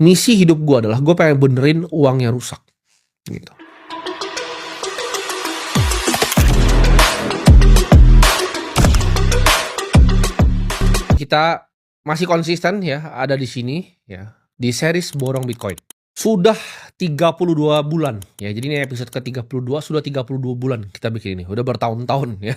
Misi hidup gue adalah gue pengen benerin uang yang rusak, gitu. Kita masih konsisten ya, ada di sini ya, di series Borong Bitcoin. Sudah 32 bulan ya, jadi ini episode ke-32, sudah 32 bulan kita bikin ini, udah bertahun-tahun ya.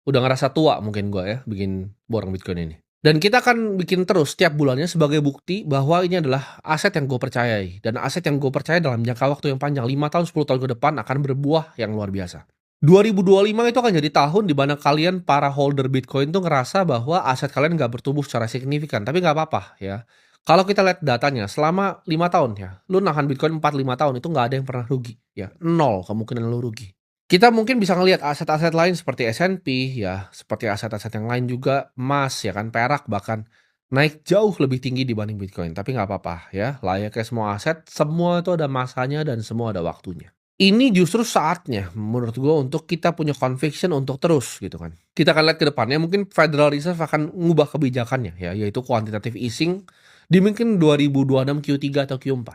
Udah ngerasa tua mungkin gua ya, bikin Borong Bitcoin ini. Dan kita akan bikin terus setiap bulannya sebagai bukti bahwa ini adalah aset yang gue percayai, dan aset yang gue percaya dalam jangka waktu yang panjang, 5 tahun, 10 tahun ke depan akan berbuah yang luar biasa. 2025 itu akan jadi tahun di mana kalian para holder Bitcoin tuh ngerasa bahwa aset kalian nggak bertumbuh secara signifikan, tapi nggak apa-apa ya. Kalau kita lihat datanya, selama 5 tahun ya, lu nahan Bitcoin 4-5 tahun itu nggak ada yang pernah rugi ya, nol kemungkinan lu rugi. Kita mungkin bisa ngelihat aset-aset lain seperti S&P ya, seperti aset-aset yang lain juga, emas ya kan, perak bahkan naik jauh lebih tinggi dibanding Bitcoin. Tapi nggak apa-apa ya, layaknya semua aset, semua itu ada masanya dan semua ada waktunya. Ini justru saatnya menurut gue untuk kita punya conviction untuk terus gitu kan. Kita akan lihat ke depannya mungkin Federal Reserve akan mengubah kebijakannya ya, yaitu quantitative easing di mungkin 2026 Q3 atau Q4.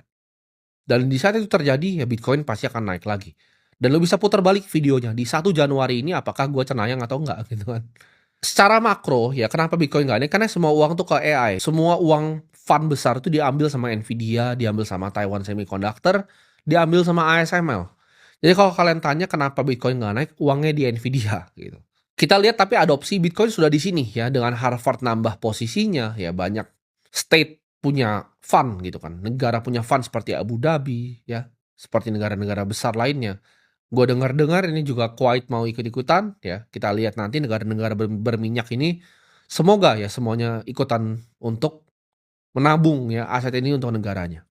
Dan di saat itu terjadi, ya Bitcoin pasti akan naik lagi. Dan lo bisa putar balik videonya, di 1 Januari ini apakah gue cenayang atau enggak gitu kan. Secara makro, ya kenapa Bitcoin nggak naik? Karena semua uang tuh ke AI. Semua uang fund besar itu diambil sama Nvidia, diambil sama Taiwan Semiconductor, diambil sama ASML. Jadi kalau kalian tanya kenapa Bitcoin nggak naik, uangnya di Nvidia gitu. Kita lihat tapi adopsi Bitcoin sudah di sini ya, dengan Harvard nambah posisinya, ya banyak state punya fund gitu kan. Negara punya fund seperti Abu Dhabi ya, seperti negara-negara besar lainnya. Gue dengar-dengar ini juga Kuwait mau ikut-ikutan ya. Kita lihat nanti negara-negara berminyak ini semoga ya semuanya ikutan untuk menabung ya aset ini untuk negaranya.